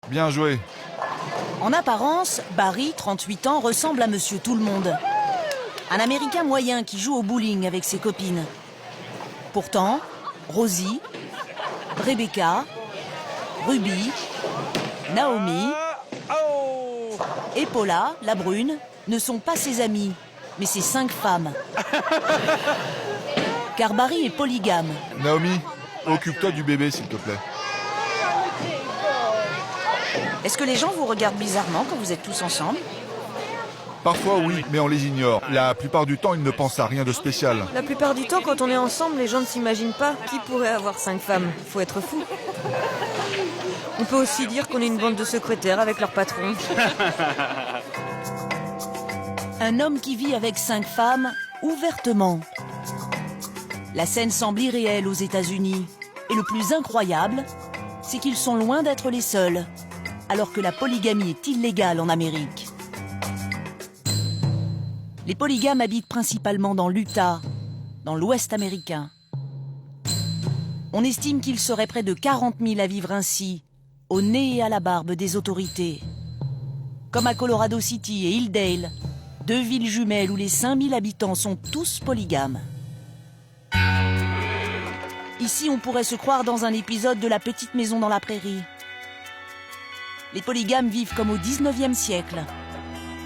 Bien joué. En apparence, Barry, 38 ans, ressemble à Monsieur Tout-le-Monde. Un Américain moyen qui joue au bowling avec ses copines. Pourtant, Rosie, Rebecca, Ruby, Naomi et Paula, la brune, ne sont pas ses amies, mais ses 5 femmes. Car Barry est polygame. Naomi, occupe-toi du bébé, s'il te plaît. Est-ce que les gens vous regardent bizarrement quand vous êtes tous ensemble? Parfois oui, mais on les ignore. La plupart du temps, ils ne pensent à rien de spécial. La plupart du temps, quand on est ensemble, les gens ne s'imaginent pas qui pourrait avoir 5 femmes. Faut être fou. On peut aussi dire qu'on est une bande de secrétaires avec leur patron. Un homme qui vit avec 5 femmes, ouvertement. La scène semble irréelle aux États-Unis. Et le plus incroyable, c'est qu'ils sont loin d'être les seuls, alors que la polygamie est illégale en Amérique. Les polygames habitent principalement dans l'Utah, dans l'Ouest américain. On estime qu'il serait près de 40 000 à vivre ainsi, au nez et à la barbe des autorités. Comme à Colorado City et Hildale, 2 villes jumelles où les 5 000 habitants sont tous polygames. Ici, on pourrait se croire dans un épisode de La Petite Maison dans la Prairie. Les polygames vivent comme au 19e siècle.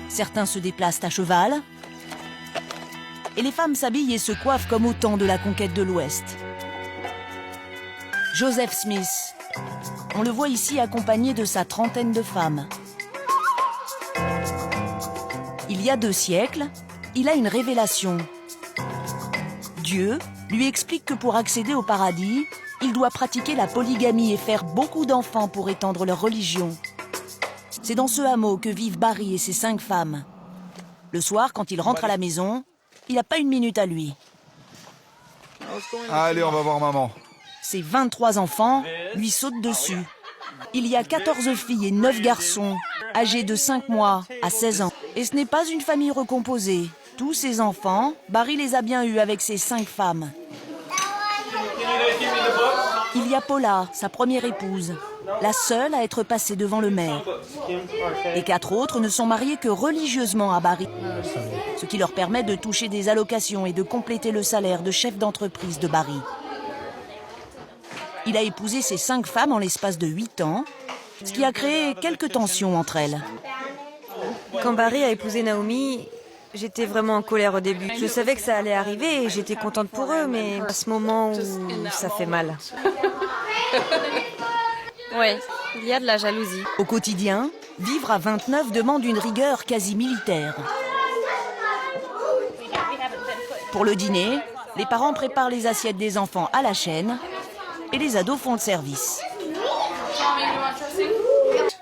Certains se déplacent à cheval, et les femmes s'habillent et se coiffent comme au temps de la conquête de l'Ouest. Joseph Smith, on le voit ici accompagné de sa 30aine de femmes. Il y a 2 siècles, il a une révélation. Dieu lui explique que pour accéder au paradis, il doit pratiquer la polygamie et faire beaucoup d'enfants pour étendre leur religion. C'est dans ce hameau que vivent Barry et ses 5 femmes. Le soir, quand il rentre à la maison, il n'a pas une minute à lui. Allez, on va voir maman. Ses 23 enfants lui sautent dessus. Il y a 14 filles et 9 garçons, âgés de 5 mois à 16 ans. Et ce n'est pas une famille recomposée. Tous ces enfants, Barry les a bien eus avec ses 5 femmes. Il y a Paula, sa première épouse, la seule à être passée devant le maire. Les 4 autres ne sont mariés que religieusement à Barry, ce qui leur permet de toucher des allocations et de compléter le salaire de chef d'entreprise de Barry. Il a épousé ses 5 femmes en l'espace de 8 ans, ce qui a créé quelques tensions entre elles. Quand Barry a épousé Naomi, j'étais vraiment en colère au début. Je savais que ça allait arriver et j'étais contente pour eux, mais à ce moment où ça fait mal. Oui, il y a de la jalousie. Au quotidien, vivre à 29 demande une rigueur quasi militaire. Pour le dîner, les parents préparent les assiettes des enfants à la chaîne et les ados font le service.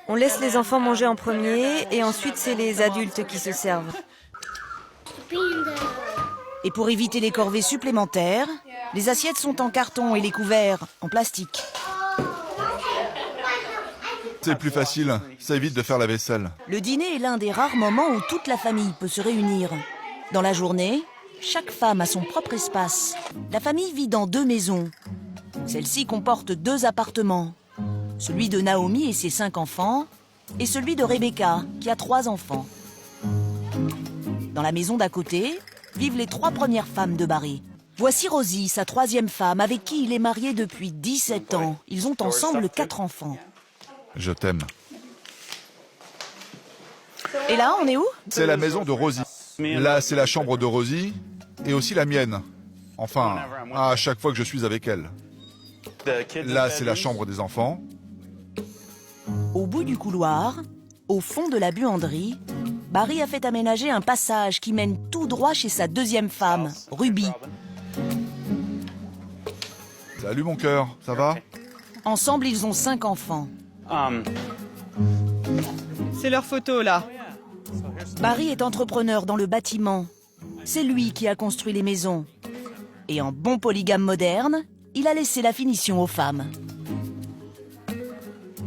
On laisse les enfants manger en premier et ensuite c'est les adultes qui se servent. Et pour éviter les corvées supplémentaires, les assiettes sont en carton et les couverts en plastique. C'est plus facile, ça évite de faire la vaisselle. Le dîner est l'un des rares moments où toute la famille peut se réunir. Dans la journée, chaque femme a son propre espace. La famille vit dans 2 maisons. Celle-ci comporte 2 appartements. Celui de Naomi et ses 5 enfants, et celui de Rebecca, qui a 3 enfants. Dans la maison d'à côté, vivent les 3 premières femmes de Barry. Voici Rosie, sa 3e femme, avec qui il est marié depuis 17 ans. Ils ont ensemble 4 enfants. Je t'aime. Et là, on est où? C'est la maison de Rosie. Là, c'est la chambre de Rosie, et aussi la mienne. Enfin, à chaque fois que je suis avec elle. Là, c'est la chambre des enfants. Au bout du couloir, au fond de la buanderie, Barry a fait aménager un passage qui mène tout droit chez sa 2e femme, Ruby. Salut mon cœur, ça va? Ensemble, ils ont 5 enfants. C'est leur photo, là. Barry est entrepreneur dans le bâtiment. C'est lui qui a construit les maisons. Et en bon polygame moderne, il a laissé la finition aux femmes.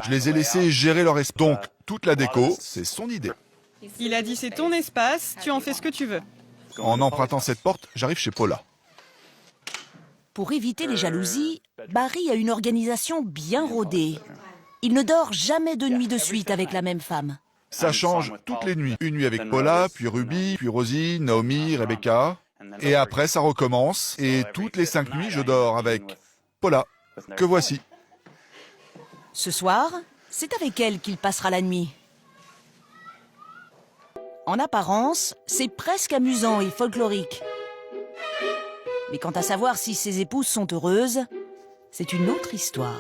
Je les ai laissés gérer leur espace. Donc, toute la déco, c'est son idée. Il a dit c'est ton espace, tu en fais ce que tu veux. En empruntant cette porte, j'arrive chez Paula. Pour éviter les jalousies, Barry a une organisation bien rodée. Il ne dort jamais 2 nuits de suite avec la même femme. Ça change toutes les nuits. Une nuit avec Paula, puis Ruby, puis Rosie, Naomi, Rebecca. Et après, ça recommence. Et toutes les 5 nuits, je dors avec Paula, que voici. Ce soir, c'est avec elle qu'il passera la nuit. En apparence, c'est presque amusant et folklorique. Mais quant à savoir si ses épouses sont heureuses, c'est une autre histoire.